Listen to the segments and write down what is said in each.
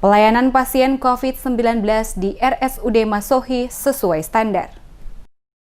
Pelayanan pasien COVID-19 di RSUD Masohi sesuai standar.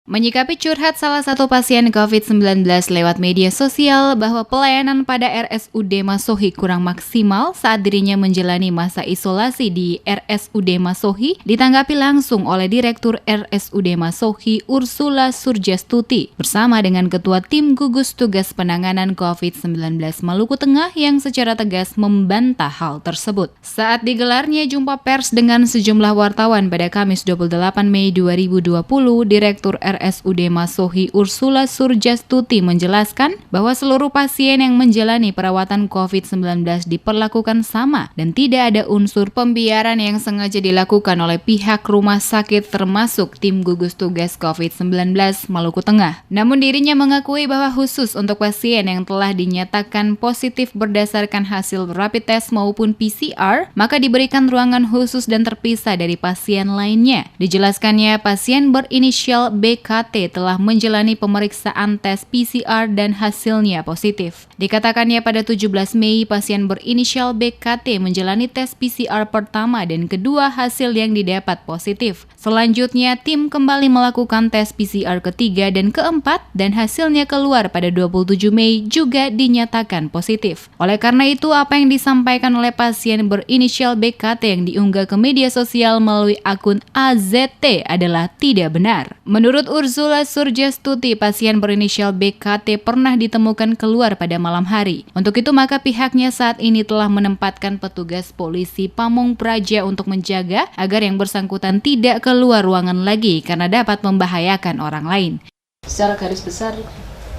Menyikapi curhat salah satu pasien COVID-19 lewat media sosial bahwa pelayanan pada RSUD Masohi kurang maksimal saat dirinya menjalani masa isolasi di RSUD Masohi, ditanggapi langsung oleh Direktur RSUD Masohi Ursula Surjastuti bersama dengan Ketua Tim Gugus Tugas Penanganan COVID-19 Maluku Tengah yang secara tegas membantah hal tersebut. Saat digelarnya jumpa pers dengan sejumlah wartawan pada Kamis 28 Mei 2020, Direktur RSUD Masohi Ursula Surjastuti menjelaskan bahwa seluruh pasien yang menjalani perawatan COVID-19 diperlakukan sama dan tidak ada unsur pembiaran yang sengaja dilakukan oleh pihak rumah sakit termasuk tim gugus tugas COVID-19 Maluku Tengah. Namun dirinya mengakui bahwa khusus untuk pasien yang telah dinyatakan positif berdasarkan hasil rapid test maupun PCR, maka diberikan ruangan khusus dan terpisah dari pasien lainnya. Dijelaskannya, pasien berinisial BKT telah menjalani pemeriksaan tes PCR dan hasilnya positif. Dikatakannya pada 17 Mei, pasien berinisial BKT menjalani tes PCR pertama dan kedua hasil yang didapat positif. Selanjutnya, tim kembali melakukan tes PCR ketiga dan keempat dan hasilnya keluar pada 27 Mei juga dinyatakan positif. Oleh karena itu, apa yang disampaikan oleh pasien berinisial BKT yang diunggah ke media sosial melalui akun AZT adalah tidak benar. Menurut Ursula Surjastuti, pasien berinisial BKT pernah ditemukan keluar pada malam hari. Untuk itu, maka pihaknya saat ini telah menempatkan petugas polisi Pamong Praja untuk menjaga agar yang bersangkutan tidak keluar ruangan lagi karena dapat membahayakan orang lain. Secara garis besar,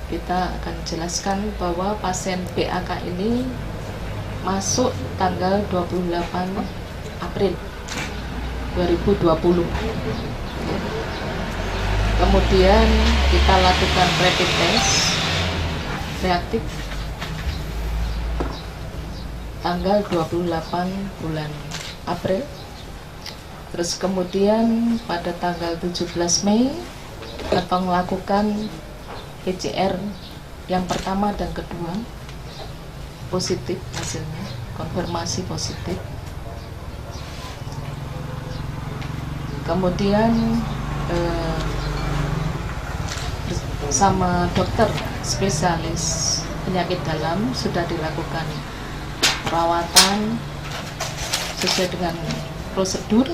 kita akan jelaskan bahwa pasien BAK ini masuk tanggal 28 April 2020. Kemudian kita lakukan rapid test reaktif tanggal 28 bulan April. Terus kemudian pada tanggal 17 Mei kita melakukan PCR yang pertama dan kedua positif hasilnya, konfirmasi positif. Kemudian sama dokter spesialis penyakit dalam sudah dilakukan perawatan sesuai dengan prosedur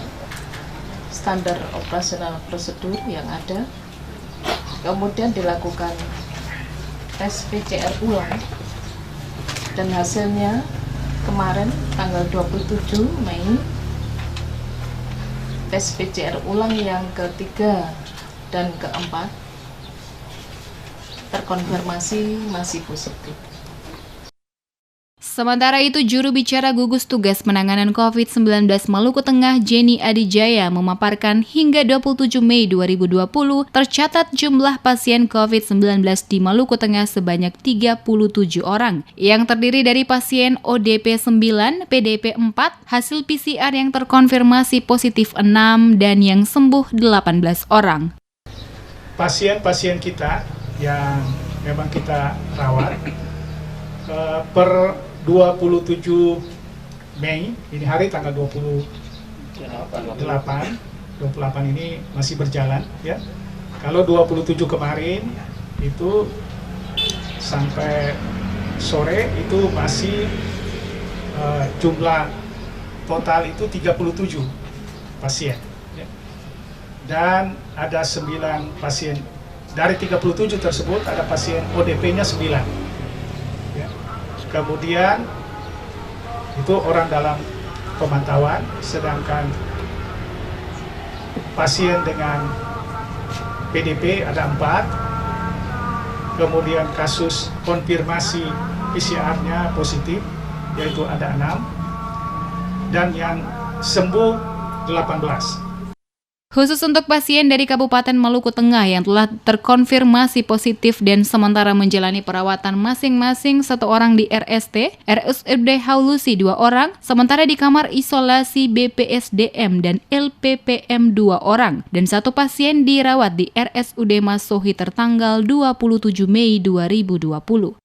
standar operasional prosedur yang ada. Kemudian dilakukan tes PCR ulang dan hasilnya kemarin tanggal 27 Mei tes PCR ulang yang ketiga dan keempat terkonfirmasi masih positif. Sementara itu, juru bicara gugus tugas penanganan COVID-19 Maluku Tengah, Jenny Adijaya, memaparkan hingga 27 Mei 2020 tercatat jumlah pasien COVID-19 di Maluku Tengah sebanyak 37 orang, yang terdiri dari pasien ODP 9, PDP 4, hasil PCR yang terkonfirmasi positif 6, dan yang sembuh 18 orang. Pasien-pasien kita yang memang kita rawat per 27 Mei, ini hari tanggal 28 ini masih berjalan ya. Kalau 27 kemarin itu sampai sore itu masih jumlah total itu 37 pasien ya. Dan ada 9 pasien. Dari 37 tersebut ada pasien ODP-nya 9. Kemudian itu orang dalam pemantauan, sedangkan pasien dengan PDP ada 4. Kemudian kasus konfirmasi PCR-nya positif yaitu ada 6, dan yang sembuh 18. Khusus untuk pasien dari Kabupaten Maluku Tengah yang telah terkonfirmasi positif dan sementara menjalani perawatan masing-masing 1 orang di RST, RSUD Haulusi 2 orang, sementara di kamar isolasi BPSDM dan LPPM 2 orang, dan 1 pasien dirawat di RSUD Masohi tertanggal 27 Mei 2020.